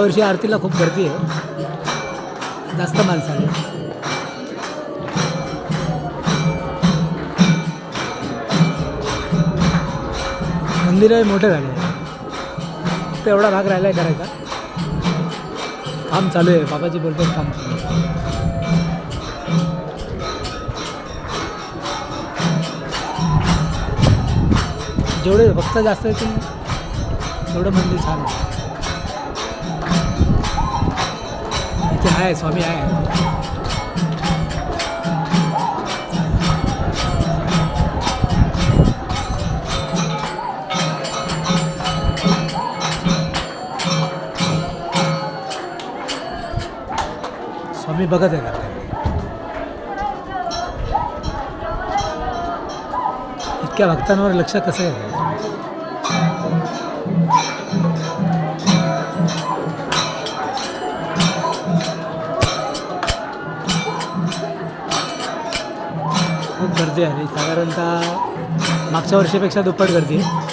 यावर्षी आरतीला खूप गर्दी आहे, जास्त माणसं आली. मंदिर मोठं झालं आहे, फक्त एवढा भाग राहिला आहे करायचा. काम चालू आहे, बाबाजी बोलतात काम चालू आहे. जेवढे भक्त जास्त येतील तेवढं मंदिर छान आहे. इथे आहे स्वामी आहे. स्वामी बघत आहे आपल्याकडे. इतक्या भक्तांवर लक्ष कसं आहे. खूप गर्दी आहे, साधारणतः मागच्या वर्षीपेक्षा दुप्पट गर्दी आहे.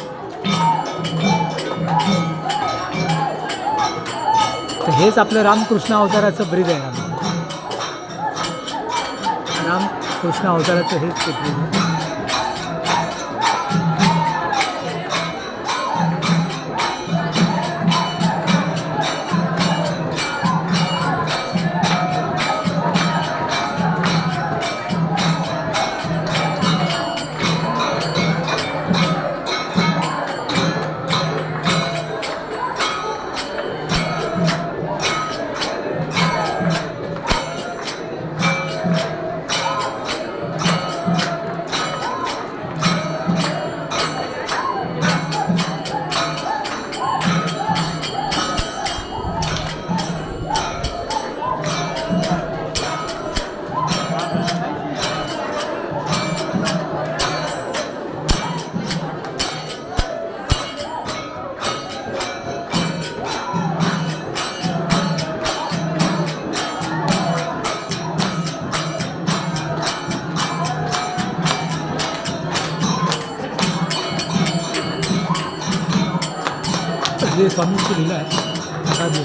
तर हेच आपलं रामकृष्ण अवताराचं ब्रिज आहे. रामकृष्ण अवताराचं हेच ते ब्रिज आहे. हे स्वामींची लीला आहे, आहे.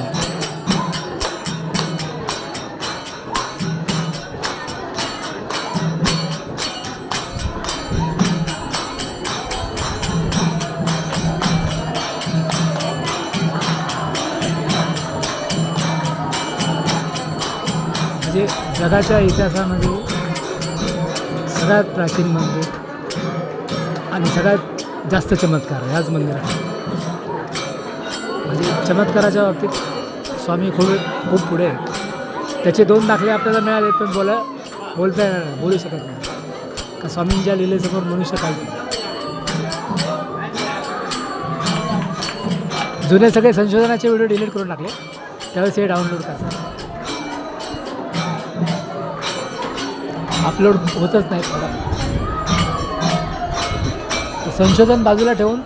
म्हणजे जगाच्या इतिहासामध्ये सगळ्यात प्राचीन मंदिर आणि सगळ्यात जास्त चमत्कार ह्याच मंदिरात. म्हणजे चमत्काराच्या बाबतीत स्वामी खूप पुढे आहे. त्याचे 2 दाखले आपल्याला मिळाले, पण बोलता येणार नाही, बोलू शकत नाही का स्वामींच्या लीलेसमोर मनुष्य काहीच नाही. जुने सगळे संशोधनाचे व्हिडिओ डिलीट करून टाकले, त्यावेळेस हे डाउनलोड करतात. अपलोड होतच नाही. संशोधन बाजूला ठेवून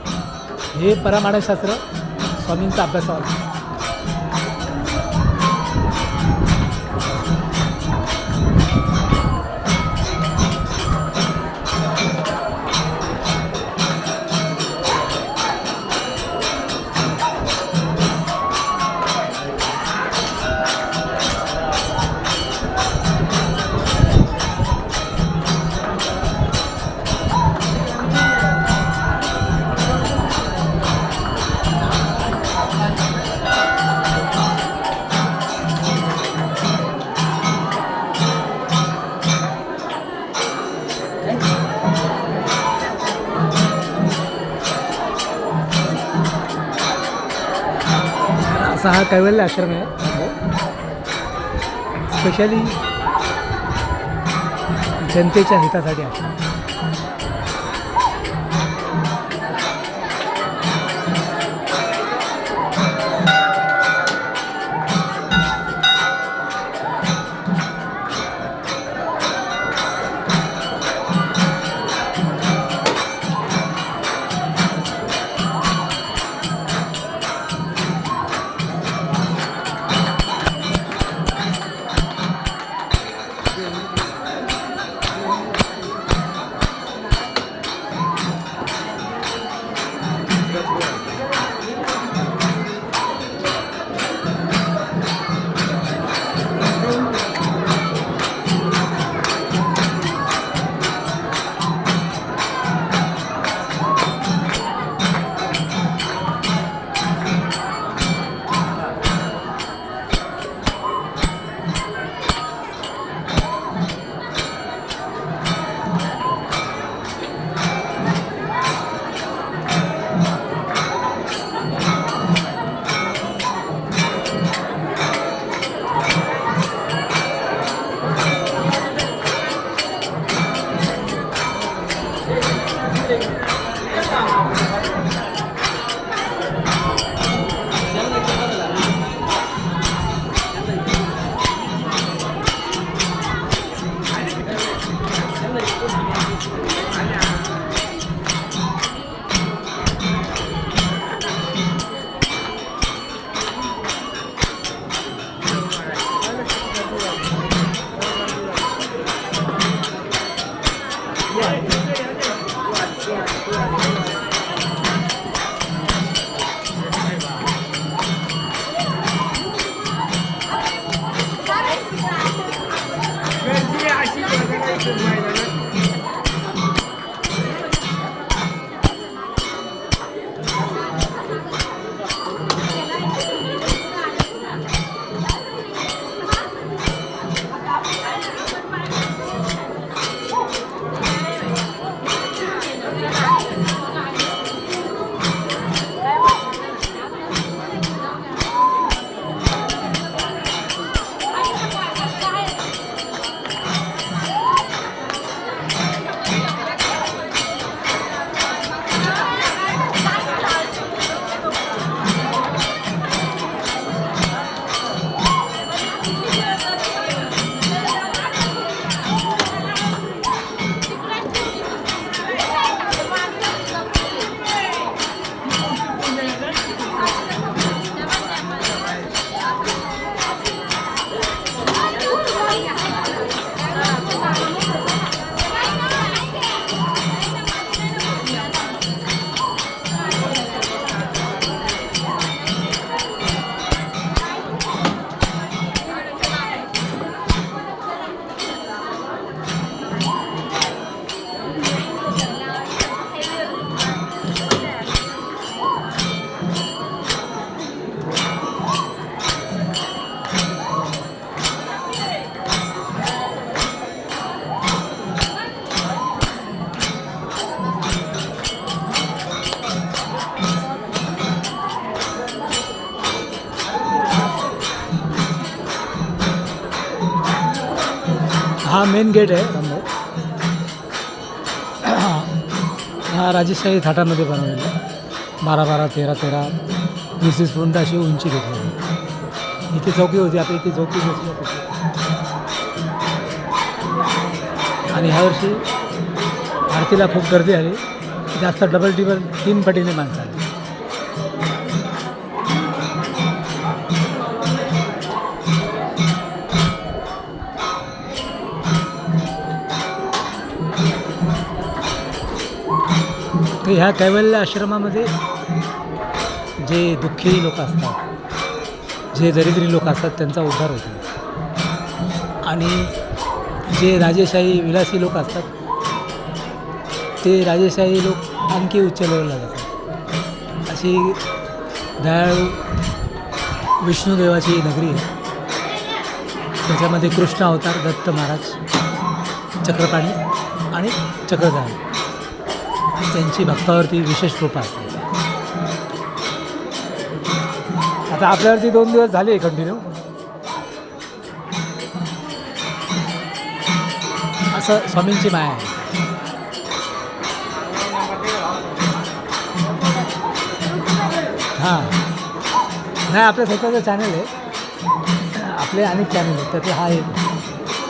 हे परमाणुशास्त्र स्वामींचा अभ्यासावर. असा हा कैवल्य आश्रम आहे, स्पेशली जनतेच्या हितासाठी आहे. हा मेन गेट आहे रामभाऊ. हा राजेशाही थाटामध्ये बनवलेला आहे. 12-12, 13-13, 20-20 फूट अशी उंची घेतली. इथे चौकी होती, आता इथे चौकी बसली. आणि ह्यावर्षी आरतीला खूप गर्दी आली. जास्त डबल 3 पटीने माणसं आली. तर ह्या कैवल्य आश्रमामध्ये जे दुःखी लोक असतात, जे दरिद्री लोक असतात त्यांचा उद्धार होतो. आणि जे राजेशाही विलासी लोक असतात ते राजेशाही लोक आणखी उच्च लेवलला जातात. अशी दयाळू विष्णुदेवाची नगरी आहे. त्याच्यामध्ये कृष्ण अवतार, दत्त महाराज, चक्रपाणी आणि चक्रधारी त्यांची भक्तावरती विशेष कृपा असते. आता आपल्यावरती 2 दिवस झाले कंटिन्यू. असं स्वामींची माया आहे. हां, नाही आपल्या स्वतःचं चॅनल आहे. आपले अनेक चॅनल आहेत, त्यातला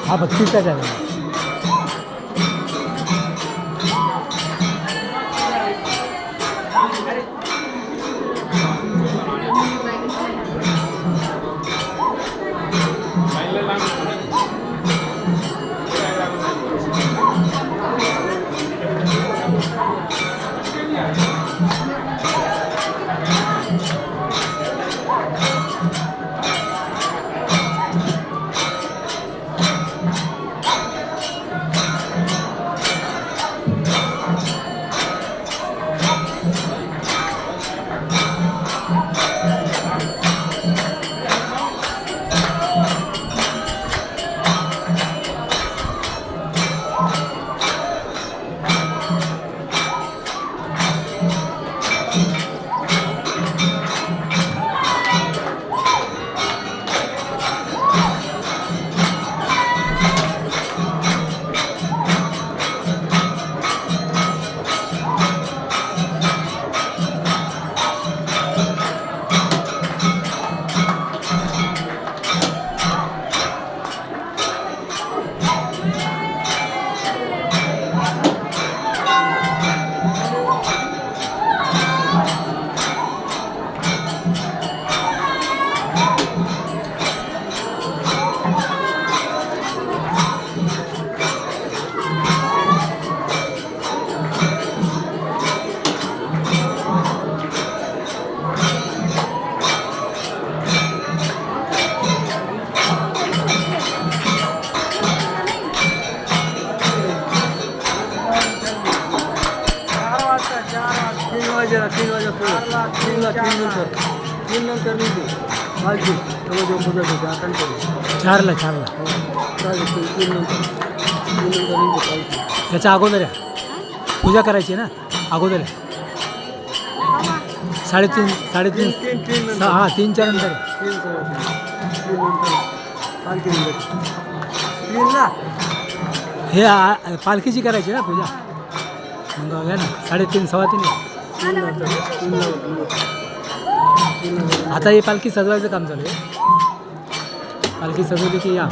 हा भक्तीचा चॅनल आहे. चारला त्याच्या अगोदर आहे पूजा करायची ना, अगोदर आहे 3:30 हां 3-4 नंतर हे पालखीची करायची ना पूजा. मग घ्या ना 3:30 3:15. आता ही पालखी सजवायचं काम चालू आहे. पालखी सजवली की या.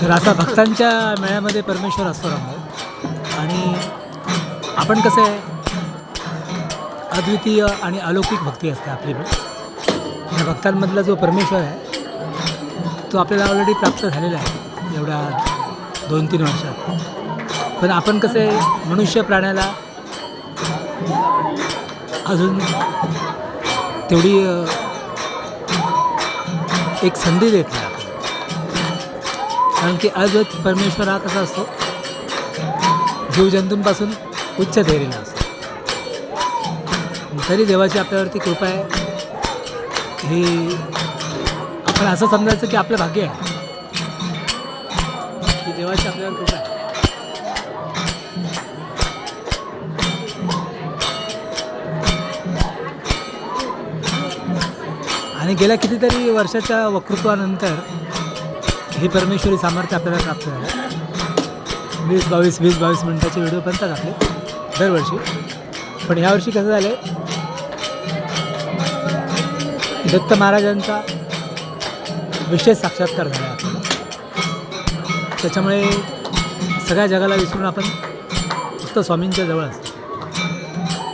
तर असा भक्तांच्या मेळ्यामध्ये परमेश्वर असतो रामभाऊ. आणि आपण कसं आहे, अद्वितीय आणि अलौकिक भक्ती असते आपली. या भक्तांमधला जो परमेश्वर आहे तो आपल्याला ऑलरेडी प्राप्त झालेला आहे एवढ्या 2-3 वर्षात. पण आपण कसं आहे, मनुष्य प्राण्याला अजून तेवढी एक संधी देत नाही. कारण की अद्वैत परमेश्वर हा कसा असतो, जीवजंतूंपासून उच्च धैर्याला असतो. तरी देवाची आपल्यावरती कृपा आहे. हे आपण असं समजायचं की आपलं भाग्य आहे की देवा देवाची आपल्यावर कृपा आहे. आणि गेल्या कितीतरी वर्षाच्या वक्तृत्वानंतर ही परमेश्वरी सामर्थ्य आपल्याला प्राप्त झालं. 20-22 मिनिटाचे व्हिडिओ बनतात आपले दरवर्षी. पण ह्यावर्षी कसं झालं आहे, दत्त महाराजांचा विशेष साक्षात्कार झाला आपल्याला. त्याच्यामुळे सगळ्या जगाला विसरून आपण फक्त स्वामींच्या जवळ असतो.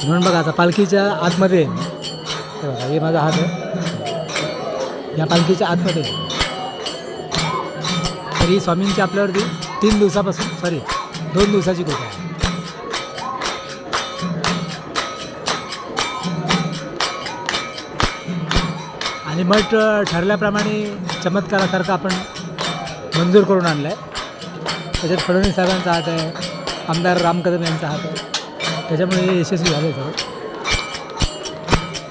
म्हणून बघा आता पालखीच्या आतमध्ये हे बघा, हे माझा हात आहे, या पालखीच्या आतमध्ये तरी स्वामींची आपल्यावरती 2 दिवसाची कृपा आहे. आणि मठ ठरल्याप्रमाणे चमत्कारासारखं आपण मंजूर करून आणलं आहे. त्याच्यात फडणवीस साहेबांचा हात आहे, आमदार राम कदम यांचा हात आहे. त्याच्यामुळे हे यशस्वी झाले सगळं.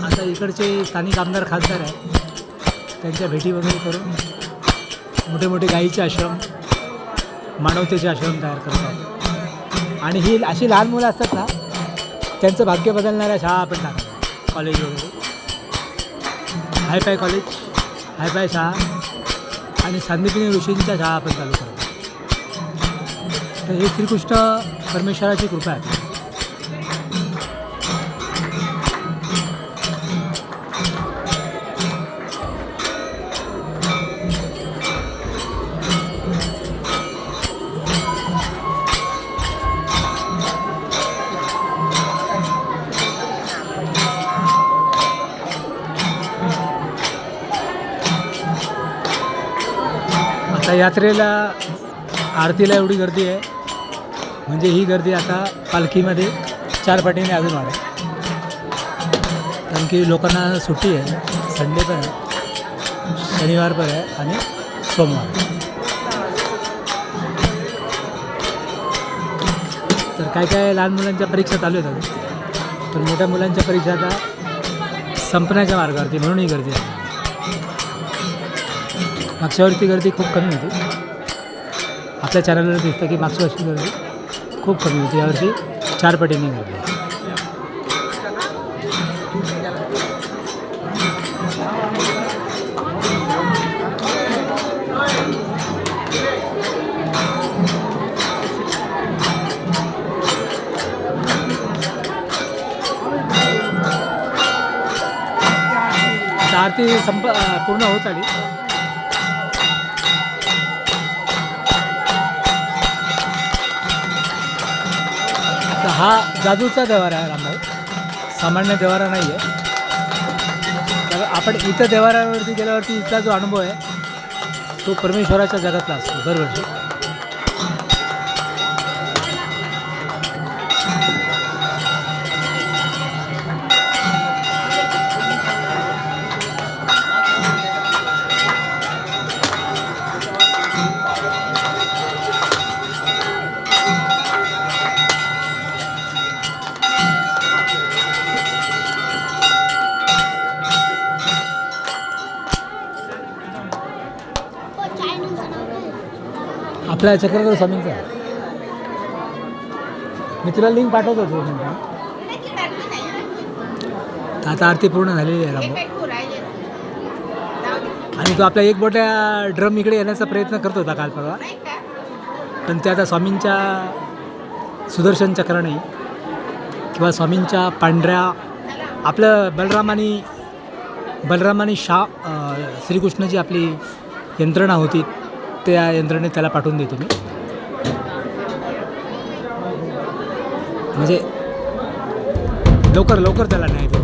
आता इकडचे स्थानिक आमदार खासदार आहे, त्यांच्या भेटी वगैरे करून मोठे मोठे गाईचे आश्रम, मानवतेचे आश्रम तयार करतात. आणि ही अशी लहान मुलं असतात ना, त्यांचं भाग्य बदलणाऱ्या शाळा आपण टाकतो, कॉलेज वगैरे, हायफाय कॉलेज, हायफाय शाळा आणि सांदीपनी ऋषींच्या शाळा आपण चालू करतो. तर हे श्रीकृष्ण परमेश्वराची कृपा आहे. आता यात्रेला, आरतीला एवढी गर्दी आहे, म्हणजे ही गर्दी आता पालखीमध्ये 4 पटीने अजून वाढेल. कारण की लोकांना सुट्टी आहे, संडे पण आहे, शनिवार पण आहे आणि सोमवार. तर काय काय लहान मुलांच्या परीक्षा चालू आहेत अजून, तर मोठ्या मुलांच्या परीक्षा आता संपण्याच्या मार्गावरती, म्हणून ही गर्दी आहे. मागच्या वर्षी गर्दी खूप कमी होती. आपल्या चॅनलवर दिसतं की मागच्या वर्षी गर्दी खूप कमी होती, यावर्षी 4 पटीने गर्दी. आरती पूर्ण होत आली. तर हा जादूचा देवारा आहे रामभाऊ, सामान्य देवारा नाही आहे. तर आपण इथं देवाऱ्यावरती गेल्यावरती इथला जो अनुभव आहे तो परमेश्वराच्या जगातला असतो दरवर्षी. आपल्या चक्रधर स्वामींचा आहे. मी तुला लिंक पाठवत होतो. आता आरती पूर्ण झालेली आहे रामभाऊ. आणि तो आपला एक मोठ्या ड्रम इकडे येण्याचा प्रयत्न करत होता काल परवा, पण ते आता स्वामींच्या सुदर्शन चक्राने किंवा स्वामींच्या पांढऱ्या, आपलं बलरामानी श्रीकृष्णाची आपली यंत्रणा होती, त्या यंत्रणेत त्याला पाठवून देतो मी. म्हणजे लवकर त्याला न्याय देतो.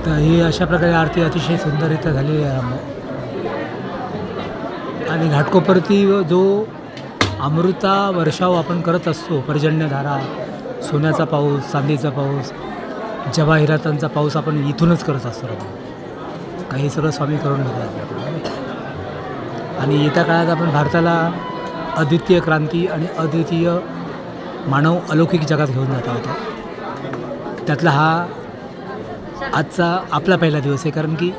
तर ही अशा प्रकारे आरती अतिशय सुंदररित्या झालेली आहे आणि घाटकोपरती जो अमृता वर्षाव आपण करत असतो, पर्जन्यधारा, सोन्याचा पाऊस, चांदीचा पाऊस, जवाहिरातांचा पाऊस आपण इथूनच करत असतो. काही सगळं स्वामी करून घेतात आपल्याकडे. आणि येत्या काळात आपण भारताला अद्वितीय क्रांती आणि अद्वितीय मानव अलौकिक जगात घेऊन जात आहोत. त्यातला हा आजचा आपला पहिला दिवस आहे, कारण की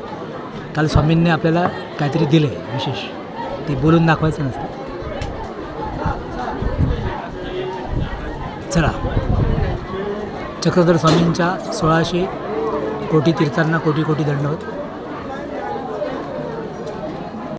काल स्वामींनी आपल्याला काहीतरी दिलं आहे विशेष, ते बोलून दाखवायचं नसतं. चला, चक्रधर स्वामींच्या 1600 कोटी तीर्थांना कोटी कोटी दंडवत.